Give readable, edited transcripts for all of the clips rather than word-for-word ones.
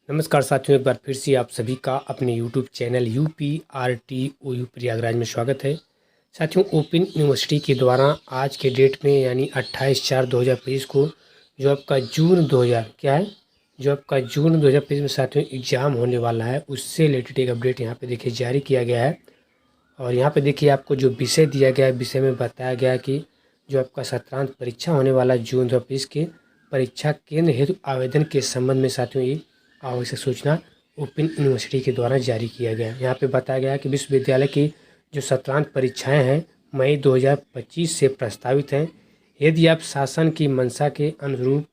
नमस्कार साथियों, एक बार फिर से आप सभी का अपने YouTube चैनल UPRTOU प्रयागराज में स्वागत है। साथियों, ओपन यूनिवर्सिटी के द्वारा आज के डेट में यानी 28/4/2023 को जो आपका जून 2023 में साथियों एग्ज़ाम होने वाला है, उससे रिलेटेड एक अपडेट यहाँ पे देखिए जारी किया गया है। और यहाँ पे देखिए आपको जो विषय दिया गया है, विषय में बताया गया है कि जो आपका सत्रांत परीक्षा होने वाला है जून 2023 के परीक्षा केंद्र हेतु आवेदन के संबंध में साथियों ये आवश्यक सूचना ओपन यूनिवर्सिटी के द्वारा जारी किया गया है। यहाँ पे बताया गया है कि विश्वविद्यालय की जो सत्रांत परीक्षाएं हैं मई 2025 से प्रस्तावित हैं। यदि आप शासन की मंशा के अनुरूप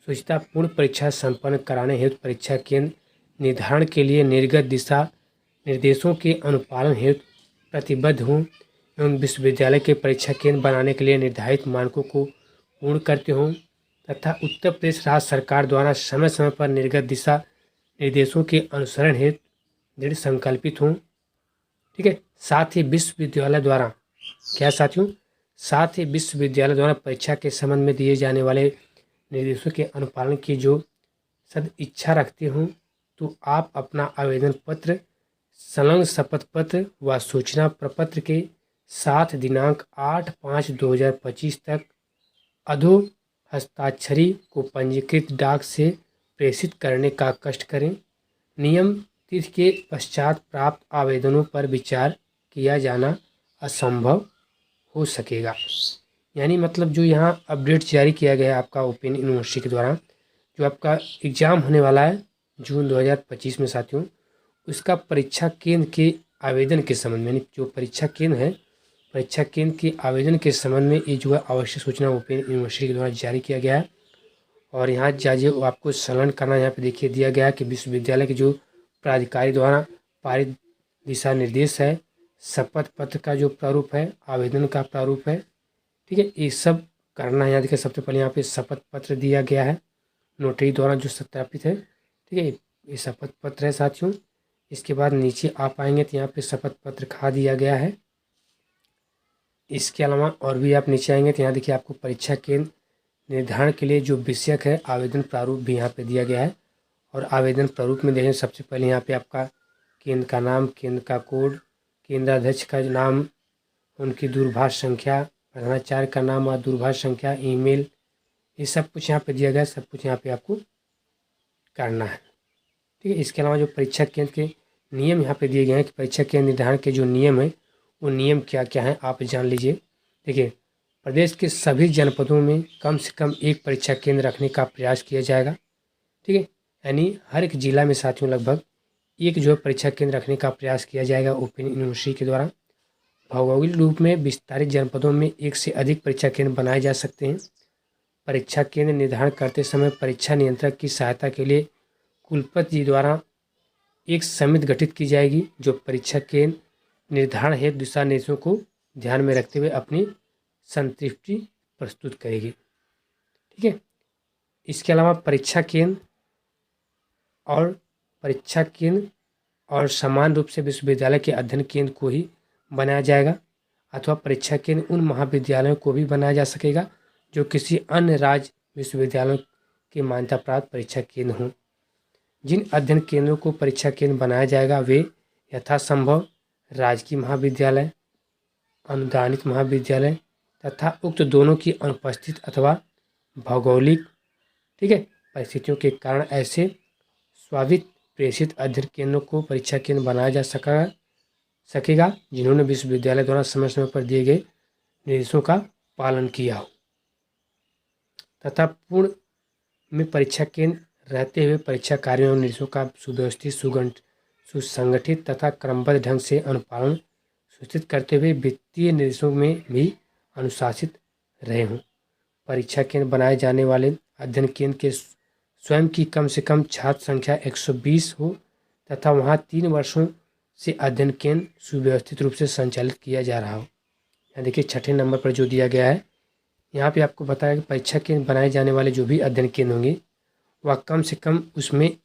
शुचितापूर्ण परीक्षा संपन्न कराने हेतु परीक्षा केंद्र निर्धारण के लिए निर्गत दिशा निर्देशों के अनुपालन हेतु प्रतिबद्ध हों एवं विश्वविद्यालय के परीक्षा केंद्र बनाने के लिए निर्धारित मानकों को पूर्ण करते हों तथा उत्तर प्रदेश राज्य सरकार द्वारा समय समय पर निर्गत दिशा निर्देशों के अनुसरण हेतु दृढ़ संकल्पित हों। ठीक है। साथ ही विश्वविद्यालय द्वारा परीक्षा के संबंध में दिए जाने वाले निर्देशों के अनुपालन की जो सद इच्छा रखते हों तो आप अपना आवेदन पत्र संलग्न शपथ पत्र व सूचना प्रपत्र के साथ दिनांक 8/5/2025 तक अधो हस्ताक्षरी को पंजीकृत डाक से प्रेषित करने का कष्ट करें। नियम तिथि के पश्चात प्राप्त आवेदनों पर विचार किया जाना असंभव हो सकेगा। यानी मतलब जो यहाँ अपडेट जारी किया गया है आपका ओपन यूनिवर्सिटी के द्वारा, जो आपका एग्ज़ाम होने वाला है जून 2025 में साथियों, उसका परीक्षा केंद्र के आवेदन के संबंध में यानी जो परीक्षा केंद्र है, परीक्षा केंद्र के आवेदन के संबंध में ये जो है आवश्यक सूचना ओपन यूनिवर्सिटी के द्वारा जारी किया गया है। और यहाँ जो आपको संलग्न करना यहाँ पे देखिए दिया गया है कि विश्वविद्यालय के जो प्राधिकारी द्वारा पारित दिशा निर्देश है, शपथ पत्र का जो प्रारूप है, आवेदन का प्रारूप है। ठीक है, ये सब करना है। यहाँ देखिए सबसे पहले यहाँ पे शपथ पत्र दिया गया है नोटरी द्वारा जो सत्यापित है। ठीक है, ये शपथ पत्र है साथियों। इसके बाद नीचे आप आएंगे तो यहाँ पे शपथ पत्र खा दिया गया है। इसके अलावा और भी आप नीचे आएंगे तो यहाँ देखिए आपको परीक्षा केंद्र निर्धारण के लिए जो विषयक है आवेदन प्रारूप भी यहाँ पे दिया गया है। और आवेदन प्रारूप में देखें सबसे पहले यहाँ पे आपका केंद्र का नाम, केंद्र का कोड, केंद्राध्यक्ष का नाम, उनकी दूरभाष संख्या, प्रधानाचार्य का नाम और दूरभाष संख्या, ईमेल, ये सब कुछ यहाँ पे दिया गया है। सब कुछ यहाँ पे आपको करना है। ठीक है, इसके अलावा जो परीक्षा केंद्र के नियम यहाँ पे दिए गए हैं कि परीक्षा केंद्र निर्धारण के जो नियम है वो नियम क्या क्या हैं आप जान लीजिए। देखिए, प्रदेश के सभी जनपदों में कम से कम एक परीक्षा केंद्र रखने का प्रयास किया जाएगा। ठीक है, यानी हर एक जिला में साथियों लगभग एक जो है परीक्षा केंद्र रखने का प्रयास किया जाएगा ओपन यूनिवर्सिटी के द्वारा। भौगोलिक रूप में विस्तारित जनपदों में एक से अधिक परीक्षा केंद्र बनाए जा सकते हैं। परीक्षा केंद्र निर्धारण करते समय परीक्षा नियंत्रक की सहायता के लिए कुलपति जी द्वारा एक समिति गठित की जाएगी जो परीक्षा केंद्र निर्धारण हेतु दिशा निर्देशों को ध्यान में रखते हुए अपनी संतुष्टि प्रस्तुत करेगी। ठीक है, इसके अलावा परीक्षा केंद्र और समान रूप से विश्वविद्यालय के अध्ययन केंद्र को ही बनाया जाएगा अथवा परीक्षा केंद्र उन महाविद्यालयों को भी बनाया जा सकेगा जो किसी अन्य राज्य विश्वविद्यालयों के मान्यता प्राप्त परीक्षा केंद्र हों। जिन अध्ययन केंद्रों को परीक्षा केंद्र बनाया जाएगा वे यथासंभव राजकीय महाविद्यालय, अनुदानित महाविद्यालय तथा उक्त दोनों की अनुपस्थित अथवा भौगोलिक परिस्थितियों के कारण ऐसे स्वावित प्रेषित अध्ययन केंद्रों को परीक्षा केंद्र बनाया जा सकेगा जिन्होंने विश्वविद्यालय द्वारा समय समय पर दिए गए निर्देशों का पालन किया हो तथा पूर्ण में परीक्षा केंद्र रहते हुए परीक्षा कार्यों और निर्देशों का सुव्यवस्थित, सुसंगठित तथा क्रमबद्ध ढंग से अनुपालन सुनिश्चित करते हुए वित्तीय निर्देशों में भी अनुशासित रहे हों। परीक्षा केंद्र बनाए जाने वाले अध्ययन केंद्र के स्वयं की कम से कम छात्र संख्या 120 हो तथा वहां 3 वर्षों से अध्ययन केंद्र सुव्यवस्थित रूप से संचालित किया जा रहा हो। यहाँ देखिए 6ठे नंबर पर जो दिया गया है, यहाँ पे आपको बताया कि परीक्षा केंद्र बनाए जाने वाले जो भी अध्ययन केंद्र होंगे वह कम से कम उसमें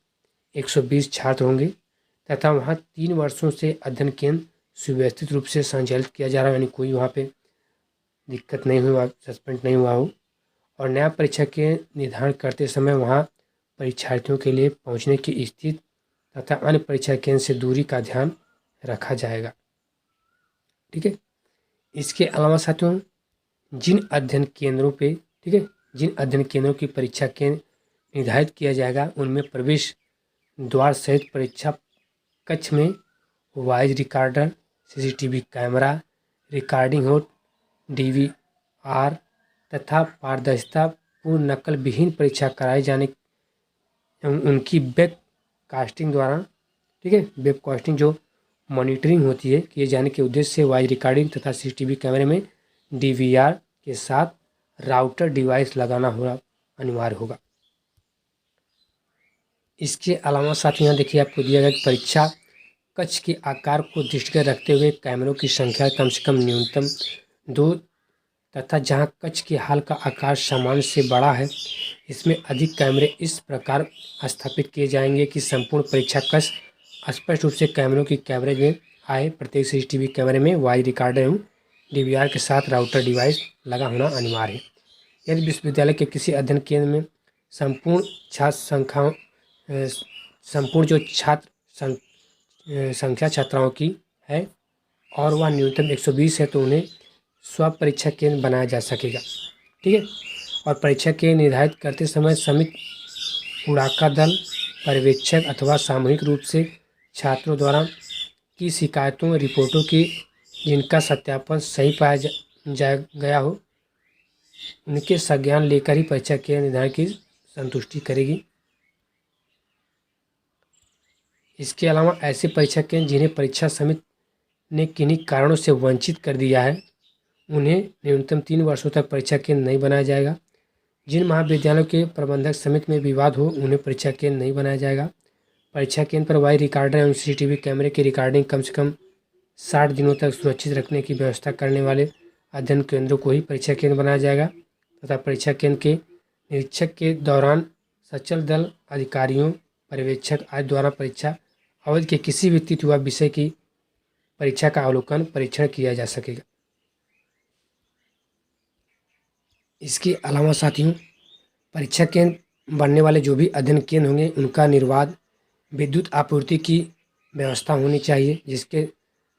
120 छात्र होंगे तथा वहाँ 3 वर्षों से अध्ययन केंद्र सुव्यवस्थित रूप से संचालित किया जा रहा है, यानी कोई वहाँ पे दिक्कत नहीं हुआ, सस्पेंड नहीं हुआ हो। और नया परीक्षा के निर्धारण करते समय वहाँ परीक्षार्थियों के लिए पहुंचने की स्थिति तथा अन्य परीक्षा केंद्र से दूरी का ध्यान रखा जाएगा। ठीक है। इसके अलावा साथियों, जिन अध्ययन केंद्रों पे, ठीक है, जिन अध्ययन केंद्रों की परीक्षा केंद्र निर्धारित किया जाएगा उनमें प्रवेश द्वार सहित परीक्षा कक्ष में voice recorder, CCTV camera, recording होड, डीवीआर तथा पारदर्शिता पूर्ण नकल विहीन परीक्षा कराए जाने उनकी वेब कास्टिंग द्वारा, ठीक है, वेब कास्टिंग जो मॉनिटरिंग होती है किए जाने के उद्देश्य से वॉइस रिकॉर्डिंग तथा सीसीटीवी कैमरे में डीवीआर के साथ राउटर डिवाइस लगाना होगा, अनिवार्य होगा। इसके अलावा साथियों यहाँ देखिए आपको दिया गया कि परीक्षा कक्ष के आकार को दृष्टिगत रखते हुए कैमरों की संख्या कम से कम न्यूनतम 2 तथा जहां कक्ष के हॉल का आकार सामान्य से बड़ा है इसमें अधिक कैमरे इस प्रकार स्थापित किए जाएंगे कि संपूर्ण परीक्षा कक्ष स्पष्ट रूप से कैमरों की कवरेज में आए। प्रत्येक सीसीटीवी कैमरे में वॉइस रिकॉर्डर एवं डीवीआर के साथ राउटर डिवाइस लगा होना अनिवार्य है। यदि विश्वविद्यालय के किसी अध्ययन केंद्र में संपूर्ण छात्र संख्या छात्राओं की है और वह न्यूनतम 120 है तो उन्हें स्व परीक्षा केंद्र बनाया जा सकेगा। ठीक है। और परीक्षा केंद्र निर्धारित करते समय समिति, उड़ाका दल, पर्यवेक्षक अथवा सामूहिक रूप से छात्रों द्वारा की शिकायतों रिपोर्टों की जिनका सत्यापन सही पाया गया हो उनके संज्ञान लेकर ही परीक्षा केंद्र निर्धारण की संतुष्टि करेगी। इसके अलावा ऐसे परीक्षा केंद्र जिन्हें परीक्षा समिति ने किन्हीं कारणों से वंचित कर दिया है उन्हें न्यूनतम 3 वर्षों तक परीक्षा केंद्र नहीं बनाया जाएगा। जिन महाविद्यालयों के प्रबंधक समिति में विवाद हो उन्हें परीक्षा केंद्र नहीं बनाया जाएगा। परीक्षा केंद्र पर वॉइस रिकॉर्डर एवं सीसीटीवी कैमरे की रिकॉर्डिंग कम से कम 60 दिनों तक सुरक्षित रखने की व्यवस्था करने वाले अध्ययन केंद्रों को ही परीक्षा केंद्र बनाया जाएगा तथा परीक्षा केंद्र के निरीक्षक के दौरान सचल दल अधिकारियों, पर्यवेक्षक आदि द्वारा परीक्षा अवधि के किसी भी तिथि व विषय की परीक्षा का अवलोकन परीक्षण किया जा सकेगा। इसके अलावा साथियों, परीक्षा केंद्र बनने वाले जो भी अध्ययन केंद्र होंगे उनका निर्बाध विद्युत आपूर्ति की व्यवस्था होनी चाहिए जिसके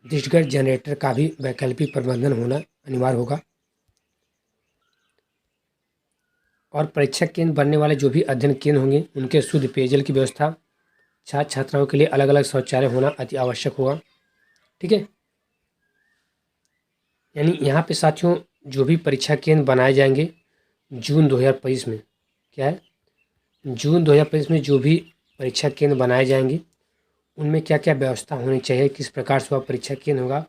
दृष्टिगत जनरेटर का भी वैकल्पिक प्रबंधन होना अनिवार्य होगा। और परीक्षा केंद्र बनने वाले जो भी अध्ययन केंद्र होंगे उनके शुद्ध पेयजल की व्यवस्था, छात्र छात्राओं के लिए अलग अलग शौचालय होना अति आवश्यक होगा। ठीक है। यानी यहाँ पे साथियों जो भी परीक्षा केंद्र बनाए जाएंगे जून 2025 में, क्या है, जून 2025 में जो भी परीक्षा केंद्र बनाए जाएंगे उनमें क्या क्या व्यवस्था होनी चाहिए, किस प्रकार से वह परीक्षा केंद्र होगा,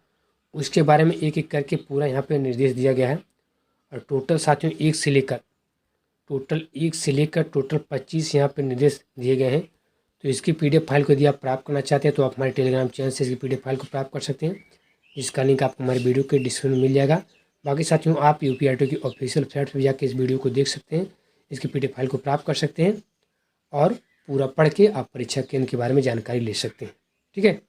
उसके बारे में एक एक करके पूरा यहाँ पे निर्देश दिया गया है। और टोटल साथियों एक से लेकर टोटल 25 यहाँ पे निर्देश दिए गए हैं। तो इसकी PDF फाइल को यदि आप प्राप्त करना चाहते हैं तो आप हमारे टेलीग्राम चैनल से इसकी PDF फाइल को प्राप्त कर सकते हैं, जिसका लिंक आपको हमारे वीडियो के डिस्क्रिप्शन में मिल जाएगा। बाकी साथियों आप UPRTO की ऑफिशियल वेबसाइट पर जाकर इस वीडियो को देख सकते हैं, इसकी PDF फाइल को प्राप्त कर सकते हैं और पूरा पढ़ के आप परीक्षा केंद्र के बारे में जानकारी ले सकते हैं। ठीक है।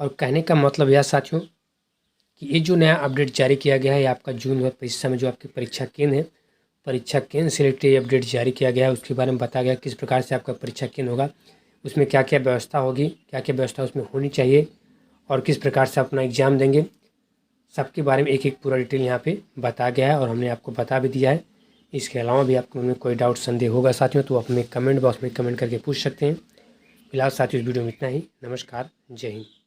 और कहने का मतलब यह साथियों कि ये जो नया अपडेट जारी किया गया है आपका जून 2025 में जो आपके परीक्षा केंद्र है, परीक्षा केंद्र से रिलेटेड अपडेट जारी किया गया है, उसके बारे में बताया गया किस प्रकार से आपका परीक्षा केंद्र होगा, उसमें क्या क्या व्यवस्था होगी, क्या क्या व्यवस्था उसमें होनी चाहिए और किस प्रकार से अपना एग्ज़ाम देंगे, सबके बारे में एक एक पूरा डिटेल यहाँ पे बताया गया है और हमने आपको बता भी दिया है। इसके अलावा भी आपको में कोई डाउट संदेह होगा साथियों तो आप हमें कमेंट बॉक्स में कमेंट करके पूछ सकते हैं। फिलहाल साथियों इस वीडियो में इतना ही। नमस्कार, जय हिंद।